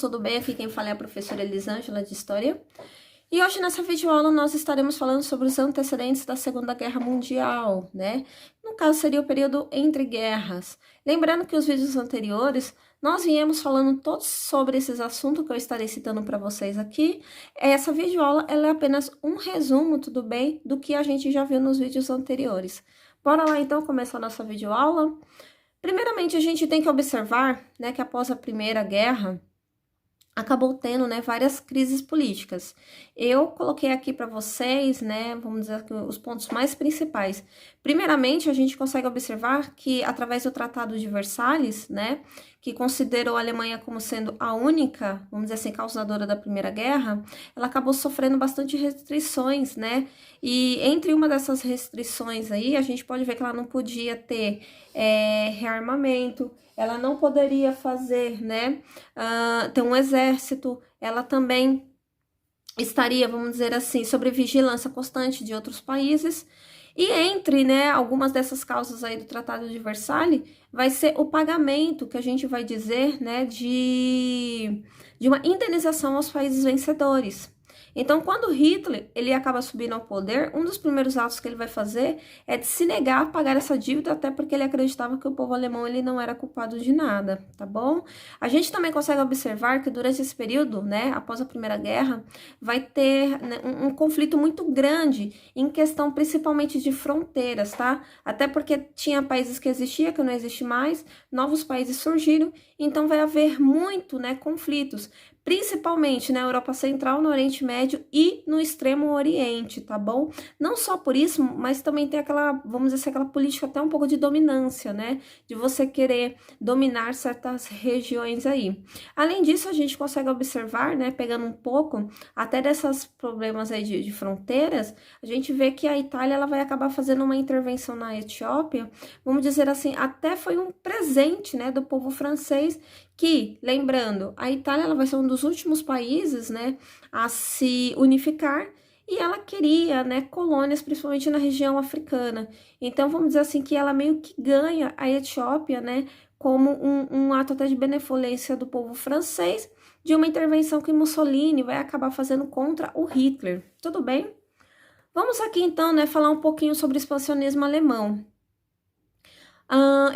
tudo bem? Aqui quem fala é a professora Elisângela de História. E hoje nessa videoaula nós estaremos falando sobre os antecedentes da Segunda Guerra Mundial, né? No caso seria o período entre guerras. Lembrando que os vídeos anteriores nós viemos falando todos sobre esses assuntos que eu estarei citando para vocês aqui. Essa videoaula ela é apenas um resumo, tudo bem, do que a gente já viu nos vídeos anteriores. Bora lá então começar a nossa videoaula. Primeiramente, a gente tem que observar, né, que após a Primeira Guerra, acabou tendo, né, várias crises políticas. Eu coloquei aqui para vocês, né, vamos dizer aqui, os pontos mais principais. Primeiramente, a gente consegue observar que, através do Tratado de Versalhes, né, que considerou a Alemanha como sendo a única, vamos dizer assim, causadora da Primeira Guerra, ela acabou sofrendo bastante restrições, né, e entre uma dessas restrições aí, a gente pode ver que ela não podia ter rearmamento, ela não poderia fazer, né, ter um exército, ela também estaria, vamos dizer assim, sob vigilância constante de outros países. E entre, né, algumas dessas causas aí do Tratado de Versalhes, vai ser o pagamento, que a gente vai dizer, né, de uma indenização aos países vencedores. Então, quando Hitler ele acaba subindo ao poder, um dos primeiros atos que ele vai fazer é de se negar a pagar essa dívida, até porque ele acreditava que o povo alemão ele não era culpado de nada, tá bom? A gente também consegue observar que durante esse período, né, após a Primeira Guerra, vai ter, né, um conflito muito grande em questão principalmente de fronteiras, tá? Até porque tinha países que existiam, que não existe mais, novos países surgiram, então vai haver muito, né, conflitos, principalmente na Europa Central, no Oriente Médio e no Extremo Oriente, tá bom? Não só por isso, mas também tem aquela, vamos dizer assim, aquela política até um pouco de dominância, né? De você querer dominar certas regiões aí. Além disso, a gente consegue observar, né, pegando um pouco até desses problemas aí de fronteiras, a gente vê que a Itália ela vai acabar fazendo uma intervenção na Etiópia, vamos dizer assim, até foi um presente, né, do povo francês, que, lembrando, a Itália ela vai ser um dos últimos países, né, a se unificar, e ela queria, né, colônias, principalmente na região africana. Então, vamos dizer assim, que ela meio que ganha a Etiópia, né, como um ato até de benevolência do povo francês, de uma intervenção que Mussolini vai acabar fazendo contra o Hitler. Tudo bem? Vamos aqui, então, né, falar um pouquinho sobre o expansionismo alemão.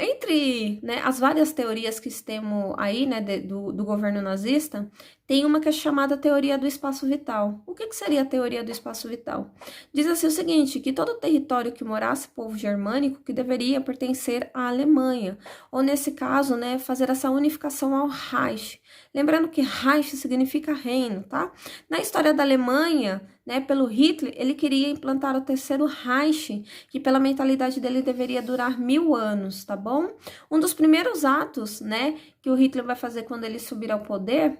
Entre, né, as várias teorias que temos aí, né, do governo nazista, tem uma que é chamada teoria do espaço vital. O que seria a teoria do espaço vital? Diz assim o seguinte, que todo território que morasse povo germânico que deveria pertencer à Alemanha, ou nesse caso, né, fazer essa unificação ao Reich. Lembrando que Reich significa reino, tá? Na história da Alemanha, né, pelo Hitler, ele queria implantar o terceiro Reich, que pela mentalidade dele deveria durar 1000 anos, tá bom? Um dos primeiros atos, né, que o Hitler vai fazer quando ele subir ao poder,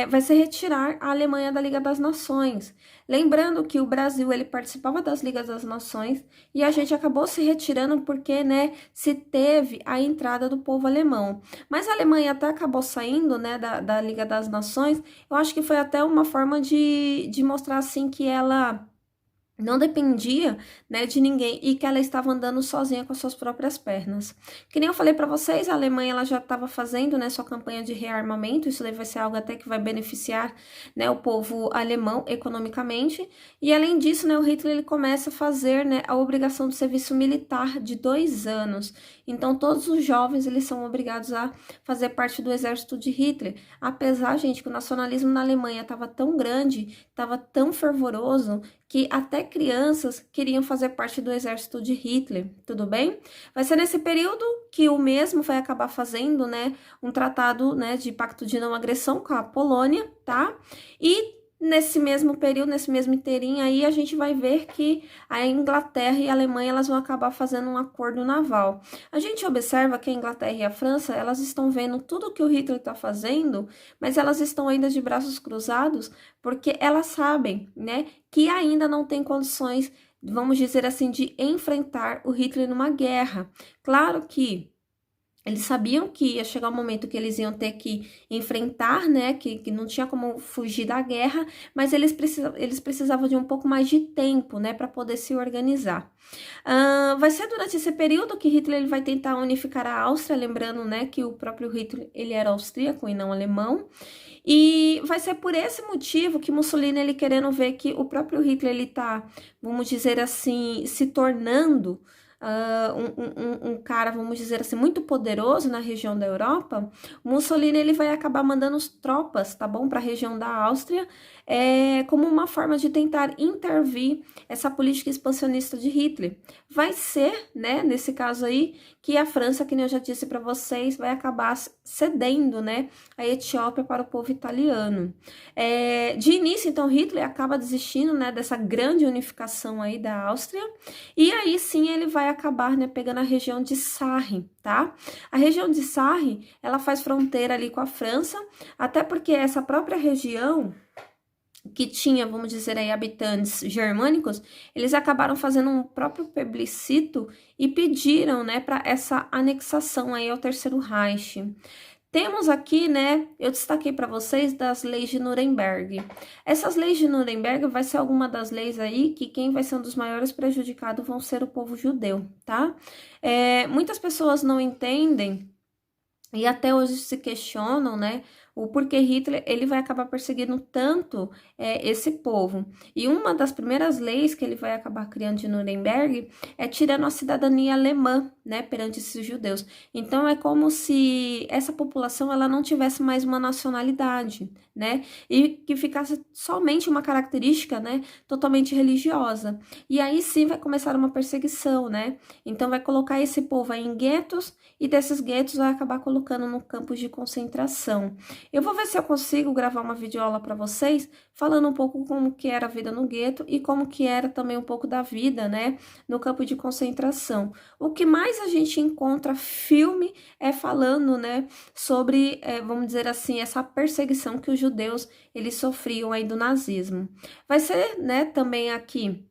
vai ser retirar a Alemanha da Liga das Nações. Lembrando que o Brasil, ele participava das Ligas das Nações e a gente acabou se retirando porque, né, se teve a entrada do povo alemão. Mas a Alemanha até acabou saindo, né, da Liga das Nações. Eu acho que foi até uma forma de mostrar, assim, que ela não dependia, né, de ninguém e que ela estava andando sozinha com as suas próprias pernas. Que nem eu falei para vocês, a Alemanha ela já estava fazendo, né, sua campanha de rearmamento, isso daí vai ser algo até que vai beneficiar, né, o povo alemão economicamente. E além disso, né, o Hitler ele começa a fazer, né, a obrigação do serviço militar de 2 anos. Então todos os jovens eles são obrigados a fazer parte do exército de Hitler. Apesar, gente, que o nacionalismo na Alemanha estava tão grande, estava tão fervoroso, que até crianças queriam fazer parte do exército de Hitler, tudo bem? Vai ser nesse período que o mesmo vai acabar fazendo, né, um tratado, né, de pacto de não agressão com a Polônia, tá? E nesse mesmo período, nesse mesmo inteirinho aí, a gente vai ver que a Inglaterra e a Alemanha, elas vão acabar fazendo um acordo naval. A gente observa que a Inglaterra e a França, elas estão vendo tudo que o Hitler está fazendo, mas elas estão ainda de braços cruzados, porque elas sabem, né, que ainda não tem condições, vamos dizer assim, de enfrentar o Hitler numa guerra. Claro que eles sabiam que ia chegar um momento que eles iam ter que enfrentar, né, que não tinha como fugir da guerra, mas eles precisavam de um pouco mais de tempo, né, para poder se organizar. Vai ser durante esse período que Hitler ele vai tentar unificar a Áustria, lembrando, né, que o próprio Hitler ele era austríaco e não alemão. E vai ser por esse motivo que Mussolini, ele querendo ver que o próprio Hitler, ele tá, vamos dizer assim, se tornando um cara, vamos dizer assim, muito poderoso na região da Europa. Mussolini, ele vai acabar mandando tropas, tá bom, para a região da Áustria, como uma forma de tentar intervir essa política expansionista de Hitler. Vai ser, né, nesse caso aí, que a França, que nem eu já disse para vocês, vai acabar cedendo, né, a Etiópia para o povo italiano. De início, então, Hitler acaba desistindo, né, dessa grande unificação aí da Áustria, e aí sim ele vai acabar, né, pegando a região de Sarre, tá? A região de Sarre, ela faz fronteira ali com a França, até porque essa própria região que tinha, vamos dizer aí, habitantes germânicos, eles acabaram fazendo um próprio plebiscito e pediram, né, para essa anexação aí ao Terceiro Reich. Temos aqui, né, eu destaquei para vocês das leis de Nuremberg. Essas leis de Nuremberg vai ser alguma das leis aí que quem vai ser um dos maiores prejudicados vão ser o povo judeu, tá? Muitas pessoas não entendem e até hoje se questionam, né, o porquê Hitler ele vai acabar perseguindo tanto esse povo. E uma das primeiras leis que ele vai acabar criando de Nuremberg é tirando a cidadania alemã, né, perante esses judeus. Então é como se essa população ela não tivesse mais uma nacionalidade, né, e que ficasse somente uma característica, né, totalmente religiosa. E aí sim vai começar uma perseguição, né? Então vai colocar esse povo aí em guetos e desses guetos vai acabar colocando no campos de concentração. Eu vou ver se eu consigo gravar uma videoaula para vocês, falando um pouco como que era a vida no gueto e como que era também um pouco da vida, né, no campo de concentração. O que mais a gente encontra filme falando, né, sobre, vamos dizer assim, essa perseguição que os judeus, eles sofriam aí do nazismo. Vai ser, né, também aqui,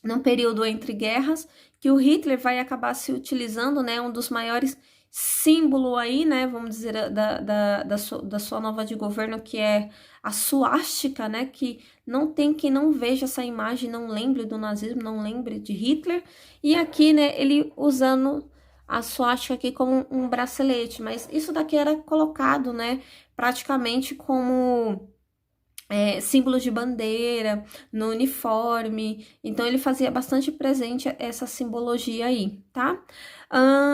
num período entre guerras, que o Hitler vai acabar se utilizando, né, um dos maiores símbolo aí, né, vamos dizer, da sua nova de governo, que é a suástica, né, que não tem quem não veja essa imagem, não lembre do nazismo, não lembre de Hitler, e aqui, né, ele usando a suástica aqui como um bracelete, mas isso daqui era colocado, né, praticamente como símbolos de bandeira, no uniforme, então ele fazia bastante presente essa simbologia aí, tá?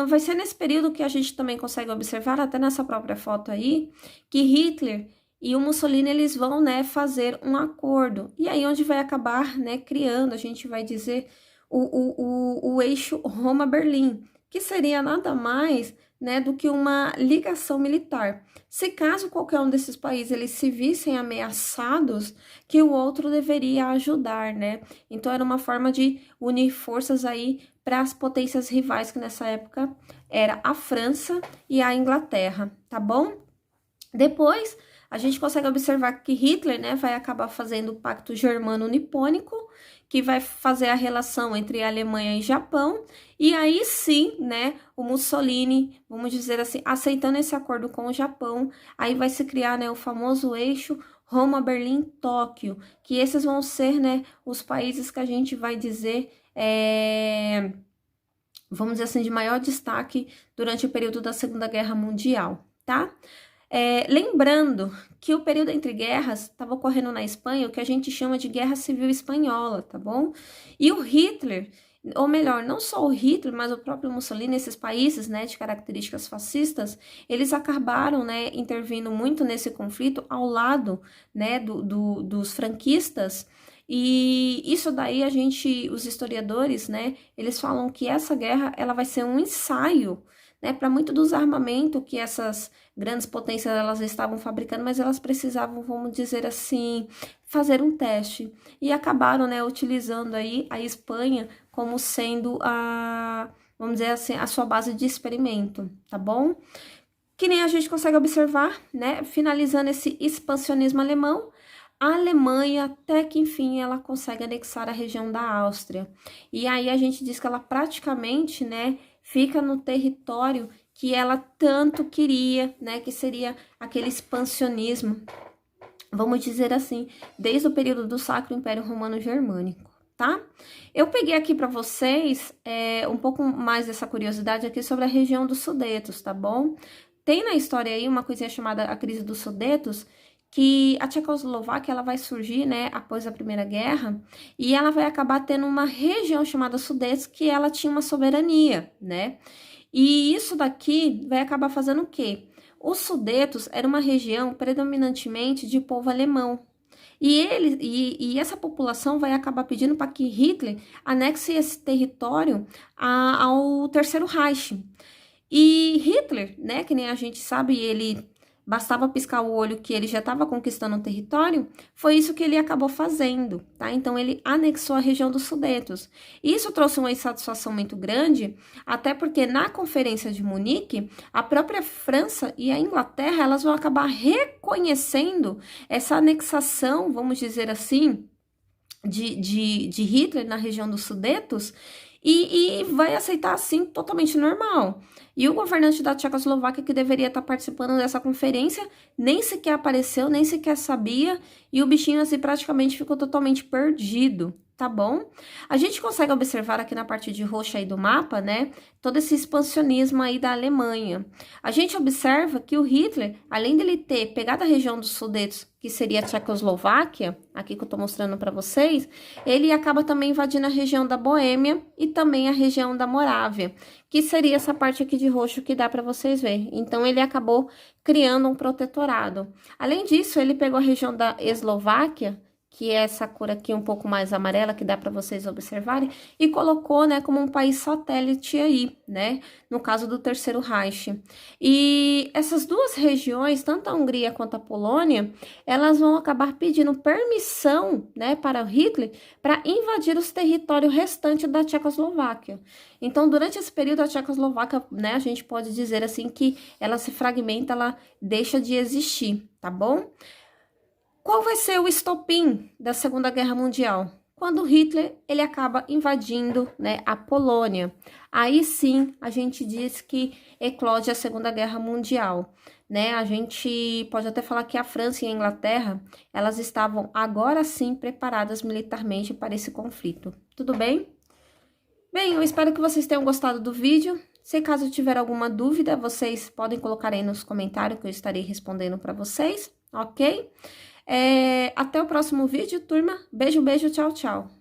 Vai ser nesse período que a gente também consegue observar, até nessa própria foto aí, que Hitler e o Mussolini, eles vão, né, fazer um acordo, e aí onde vai acabar, né, criando, a gente vai dizer, o eixo Roma-Berlim, que seria nada mais, né, do que uma ligação militar. Se caso qualquer um desses países eles se vissem ameaçados, que o outro deveria ajudar, né? Então era uma forma de unir forças aí para as potências rivais, que nessa época era a França e a Inglaterra, tá bom? Depois a gente consegue observar que Hitler, né, vai acabar fazendo o Pacto Germano-Nipônico, que vai fazer a relação entre Alemanha e Japão, e aí sim, né, o Mussolini, vamos dizer assim, aceitando esse acordo com o Japão, aí vai se criar, né, o famoso eixo Roma, Berlim, Tóquio, que esses vão ser, né, os países que a gente vai dizer, vamos dizer assim, de maior destaque durante o período da Segunda Guerra Mundial, tá? Lembrando que o período entre guerras estava ocorrendo na Espanha, o que a gente chama de Guerra Civil Espanhola, tá bom? E o Hitler, ou melhor, não só o Hitler, mas o próprio Mussolini, esses países, né, de características fascistas, eles acabaram, né, intervindo muito nesse conflito ao lado, né, dos franquistas. E isso daí os historiadores, né, eles falam que essa guerra, ela vai ser um ensaio, né, para muito dos armamentos que essas grandes potências elas estavam fabricando, mas elas precisavam, vamos dizer assim, fazer um teste. E acabaram, né, utilizando aí a Espanha como sendo vamos dizer assim, a sua base de experimento, tá bom? Que nem a gente consegue observar, né, finalizando esse expansionismo alemão, a Alemanha, até que enfim, ela consegue anexar a região da Áustria. E aí a gente diz que ela praticamente, né, fica no território que ela tanto queria, né, que seria aquele expansionismo, vamos dizer assim, desde o período do Sacro Império Romano Germânico, tá? Eu peguei aqui para vocês um pouco mais dessa curiosidade aqui sobre a região dos Sudetos, tá bom? Tem na história aí uma coisinha chamada a crise dos Sudetos, que a Tchecoslováquia ela vai surgir, né, após a Primeira Guerra, e ela vai acabar tendo uma região chamada Sudets que ela tinha uma soberania, né? E isso daqui vai acabar fazendo o quê? Os Sudetos era uma região predominantemente de povo alemão. E essa população vai acabar pedindo para que Hitler anexe esse território ao Terceiro Reich. E Hitler, né, que nem a gente sabe, ele bastava piscar o olho que ele já estava conquistando o território, foi isso que ele acabou fazendo, tá? Então, ele anexou a região dos Sudetos. Isso trouxe uma insatisfação muito grande, até porque na Conferência de Munique, a própria França e a Inglaterra, elas vão acabar reconhecendo essa anexação, vamos dizer assim, de Hitler na região dos Sudetos, e vai aceitar assim totalmente normal. E o governante da Tchecoslováquia, que deveria estar participando dessa conferência, nem sequer apareceu, nem sequer sabia, e o bichinho assim praticamente ficou totalmente perdido, tá bom? A gente consegue observar aqui na parte de roxo aí do mapa, né, todo esse expansionismo aí da Alemanha. A gente observa que o Hitler, além dele ter pegado a região dos Sudetos, que seria a Tchecoslováquia, aqui que eu tô mostrando para vocês, ele acaba também invadindo a região da Boêmia e também a região da Morávia, que seria essa parte aqui de roxo que dá para vocês verem. Então, ele acabou criando um protetorado. Além disso, ele pegou a região da Eslováquia, que é essa cor aqui um pouco mais amarela, que dá para vocês observarem, e colocou, né, como um país satélite aí, né, no caso do Terceiro Reich. E essas duas regiões, tanto a Hungria quanto a Polônia, elas vão acabar pedindo permissão, né, para o Hitler, para invadir os territórios restantes da Tchecoslováquia. Então, durante esse período, a Tchecoslováquia, né, a gente pode dizer assim que ela se fragmenta, ela deixa de existir, tá bom? Qual vai ser o estopim da Segunda Guerra Mundial? Quando Hitler ele acaba invadindo, né, a Polônia. Aí sim a gente diz que eclode a Segunda Guerra Mundial, né? A gente pode até falar que a França e a Inglaterra elas estavam agora sim preparadas militarmente para esse conflito. Tudo bem? Bem, eu espero que vocês tenham gostado do vídeo. Se caso tiver alguma dúvida, vocês podem colocar aí nos comentários que eu estarei respondendo para vocês, ok? Até o próximo vídeo, turma. Beijo, beijo, tchau, tchau.